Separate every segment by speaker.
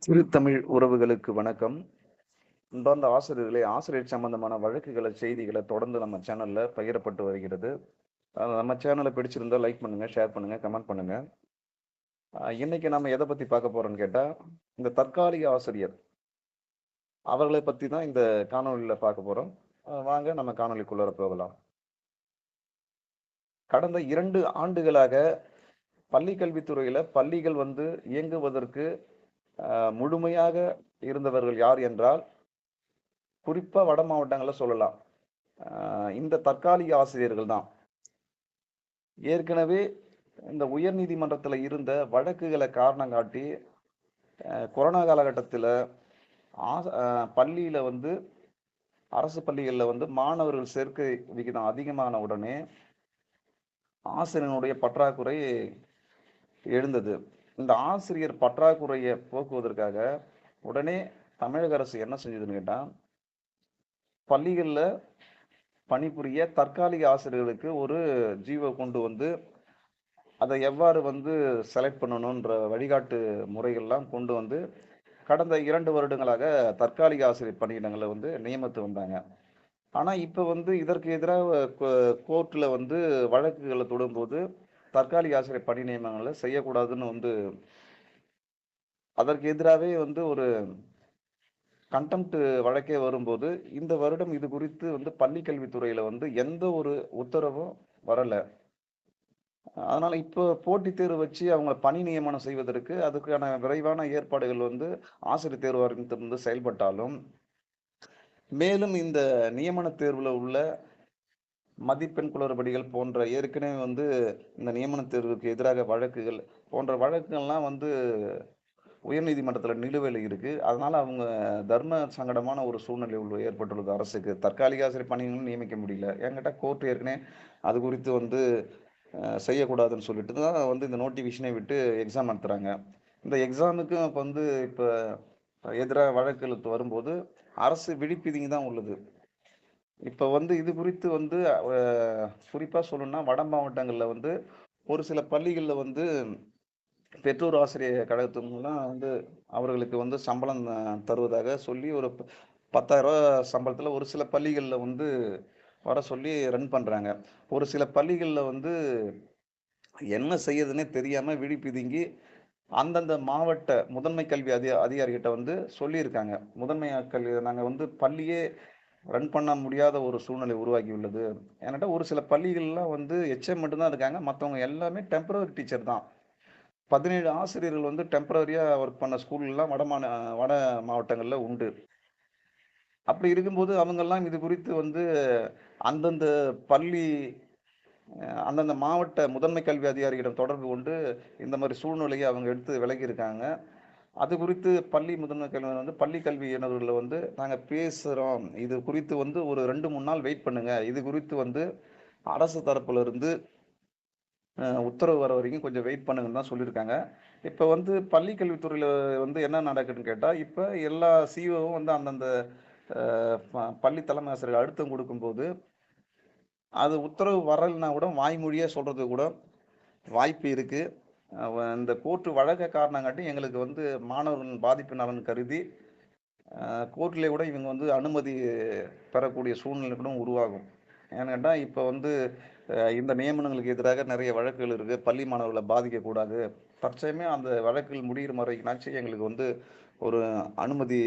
Speaker 1: திருத்தமிழ் உறவுகளுக்கு வணக்கம். அன்பார்ந்த ஆசிரியர்களே, ஆசிரியர் சம்பந்தமான வழக்குகளை, செய்திகளை தொடர்ந்து நம்ம சேனல்ல பகிரப்பட்டு வருகிறது. நம்ம சேனலை பிடிச்சிருந்தா லைக் பண்ணுங்க, ஷேர் பண்ணுங்க, கமெண்ட் பண்ணுங்க. இன்னைக்கு நம்ம எதை பத்தி பார்க்க போறோம்னு கேட்டா, இந்த தற்காலிக ஆசிரியர் அவர்களை பத்தி தான் இந்த காணொளியில பார்க்க போறோம். வாங்க நம்ம காணொளிக்குள்ளார போகலாம். கடந்த 2 ஆண்டுகளாக பள்ளி கல்வித்துறையில பள்ளிகள் இயங்குவதற்கு முழுமையாக இருந்தவர்கள் யார் என்றால், குறிப்பா வட மாவட்டங்கள்ல சொல்லலாம். இந்த தற்காலிக ஆசிரியர்கள் தான். ஏற்கனவே இந்த உயர் நீதிமன்றத்துல இருந்த வழக்குகளை காரணம் காட்டி, கொரோனா காலகட்டத்துல பள்ளியில அரசு பள்ளிகள்ல மாணவர்கள் சேர்க்கை விகிதம் அதிகமான உடனே ஆசிரியனுடைய பற்றாக்குறை எழுந்தது. இந்த ஆசிரியர் பற்றாக்குறையை போக்குவதற்காக உடனே தமிழக அரசு என்ன செஞ்சதுன்னு கேட்டா, பள்ளிகள்ல பணிபுரிய தற்காலிக ஆசிரியர்களுக்கு ஒரு ஜீவோ கொண்டு வந்து அதை எவ்வாறு செலக்ட் பண்ணணுன்ற வழிகாட்டு முறைகள்லாம் கொண்டு வந்து கடந்த 2 வருடங்களாக தற்காலிக ஆசிரியர் பணியிடங்களை நியமித்து வந்தாங்க. ஆனா இப்ப இதற்கு எதிராக கோர்ட்ல வழக்குகளை தொடும்போது தற்காலிக ஆசிரியர் பணி நியமனங்களை செய்யக்கூடாதுன்னு அதற்கு எதிராகவே ஒரு கண்டெம்ட் வழக்கே வரும்போது இந்த வருடம் இது குறித்து பள்ளி கல்வித்துறையில எந்த ஒரு உத்தரவும் வரல. அதனால இப்போ போட்டித் தேர்வு வச்சு அவங்க பணி நியமனம் செய்வதற்கு அதுக்கான விரைவான ஏற்பாடுகள் ஆசிரியர் தேர்வு வாரியத்திலிருந்து செயல்பட்டாலும், மேலும் இந்த நியமன தேர்வுல உள்ள மதிப்பெண் குளறுபடிகள் போன்ற ஏற்கனவே இந்த நியமன தேர்வுக்கு எதிராக வழக்குகள் போன்ற வழக்குகள்லாம் உயர்நீதிமன்றத்துல நிலுவையில் இருக்கு. அதனால அவங்க தர்ம சங்கடமான ஒரு சூழ்நிலை ஏற்பட்டுள்ளது அரசுக்கு. தற்காலிக ஆசிரியர் பணிகளும் நியமிக்க முடியல. என்கிட்ட கோர்ட் ஏற்கனவே அது குறித்து செய்யக்கூடாதுன்னு சொல்லிட்டு தான் இந்த நோட்டிஃபிகேஷனை விட்டு எக்ஸாம் நடத்துறாங்க. இந்த எக்ஸாமுக்கும் இப்போ எதிராக வழக்குகள் வரும்போது அரசு விழிப்புதுங்கி தான் உள்ளது. இப்போ இது குறித்து குறிப்பா சொல்லணும்னா வட மாவட்டங்கள்ல ஒரு சில பள்ளிகள்ல பெற்றோர் ஆசிரியர் கழகத்துலாம் அவர்களுக்கு சம்பளம் தருவதாக சொல்லி ஒரு 10,000 ரூபாய் சம்பளத்துல ஒரு சில பள்ளிகள்ல வர சொல்லி ரன் பண்றாங்க. ஒரு சில பள்ளிகள்ல என்ன செய்யறதுன்னே தெரியாம விழி பிதுங்கி அந்தந்த மாவட்ட முதன்மை கல்வி அதிகாரிகிட்ட சொல்லியிருக்காங்க. முதன்மை கல்வி நாங்க பள்ளியே ரன் பண்ண முடியாத ஒரு சூழ்நிலை உருவாகி உள்ளது. என்கிட்ட ஒரு சில பள்ளிகள்லாம் எச்எம் மட்டும்தான் இருக்காங்க. மற்றவங்க எல்லாமே டெம்பரரி டீச்சர் தான். 17 ஆசிரியர்கள் டெம்பரரியா ஒர்க் பண்ண ஸ்கூல்லாம் வட மாவட்டங்கள்ல உண்டு. அப்படி இருக்கும்போது அவங்கெல்லாம் இது குறித்து அந்தந்த பள்ளி அந்தந்த மாவட்ட முதன்மை கல்வி அதிகாரியிடம் தொடர்பு கொண்டு இந்த மாதிரி சூழ்நிலையை அவங்க எடுத்து விலகி இருக்காங்க. அது குறித்து பள்ளி முதன்மை கல்வி பள்ளி கல்வி இயக்குநர்களை நாங்க பேசுறோம். இது குறித்து ஒரு 2-3 நாள் வெயிட் பண்ணுங்க. இது குறித்து அரசு தரப்புல இருந்து உத்தரவு வர வரைக்கும் கொஞ்சம் வெயிட் பண்ணுங்கன்னு தான் சொல்லியிருக்காங்க. இப்போ பள்ளி கல்வித்துறையில என்ன நடக்குதுன்னு கேட்டா, இப்போ எல்லா சிஓவும் அந்தந்த பள்ளி தலைமை ஆசிரியர் அழுத்தம் கொடுக்கும்போது அது உத்தரவு வரலைன்னா கூட வாய்மொழியா சொல்றது கூட வாய்ப்பு இருக்கு. இந்த கோர்ட்டு வழக்க காரணம் காட்டி எங்களுக்கு மாணவர்கள் பாதிப்பு நலன் கருதி கோர்ட்ல கூட இவங்க அனுமதி பெறக்கூடிய சூழ்நிலை கூட உருவாகும். ஏன்னு கேட்டா இப்போ இந்த நியமனங்களுக்கு எதிராக நிறைய வழக்குகள் இருக்கு. பள்ளி மாணவர்களை பாதிக்கக்கூடாது. தற்சமயமே அந்த வழக்குகள் முடிகிற வரைக்கும்னாச்சும் எங்களுக்கு ஒரு அனுமதி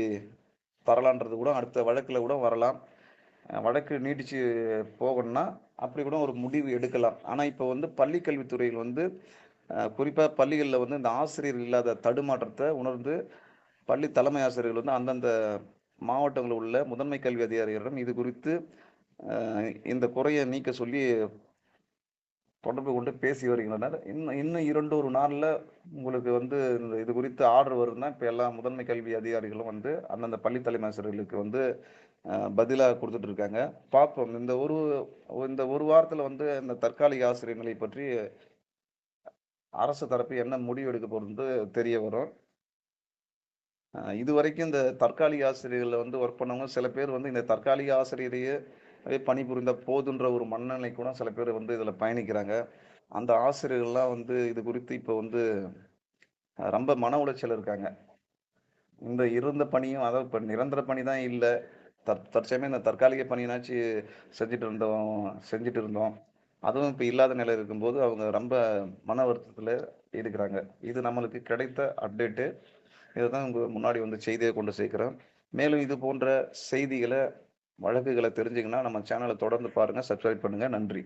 Speaker 1: தரலான்றது கூட அடுத்த வழக்குல கூட வரலாம். வழக்கு நீட்டிச்சு போகணும்னா அப்படி கூட ஒரு முடிவு எடுக்கலாம். ஆனா இப்போ பள்ளி கல்வித்துறையில் குறிப்பா பள்ளிகள்ல இந்த ஆசிரியர் இல்லாத தடுமாற்றத்தை உணர்ந்து பள்ளி தலைமை ஆசிரியர்கள் அந்தந்த மாவட்டங்களில் உள்ள முதன்மை கல்வி அதிகாரிகளிடம் இது குறித்து இந்த குறையை நீக்க சொல்லி தொடர்பு கொண்டு பேசி வருகின்றனர். இன்னும் 2 நாள்ல உங்களுக்கு இந்த இது குறித்து ஆர்டர் வரும்னா இப்ப எல்லா முதன்மை கல்வி அதிகாரிகளும் அந்தந்த பள்ளி தலைமை ஆசிரியர்களுக்கு பதிலா கொடுத்துட்டு இருக்காங்க. பார்ப்போம். இந்த ஒரு வாரத்துல இந்த தற்காலிக ஆசிரியர் நிலை பற்றி அரசு தரப்பு என்ன முடிவு எடுக்க போறது தெரிய வரும். இதுவரைக்கும் இந்த தற்காலிக ஆசிரியர்கள் ஒர்க் பண்ணவங்க சில பேர் இந்த தற்காலிக ஆசிரியரையே பணிபுரிந்த போதுன்ற ஒரு மனநிலை கூட சில பேர் இதுல பயணிக்கிறாங்க. அந்த ஆசிரியர்கள்லாம் இது குறித்து இப்போ ரொம்ப மன உளைச்சல் இருக்காங்க. இந்த இருந்த பணியும் அதாவது இப்ப நிரந்தர பணி தான் இல்ல. தற்சமயம் இந்த தற்காலிக பணினாச்சு செஞ்சுட்டு இருந்தோம். அதுவும் இப்ப இல்லாத நிலை இருக்கும்போது, அவங்க ரொம்ப மன வருத்தத்துல இருக்கிறாங்க. இது நம்மளுக்கு கிடைத்த அப்டேட்டு. இததான் உங்க முன்னாடி வந்து செய்தியா கொண்டு சேர்க்கிறேன். மேலும் இது போன்ற செய்திகள, வழக்குகள தெரிஞ்சுக்கணும்னா நம்ம சேனல தொடர்ந்து பாருங்க. சப்ஸ்கிரைப் பண்ணுங்க. நன்றி.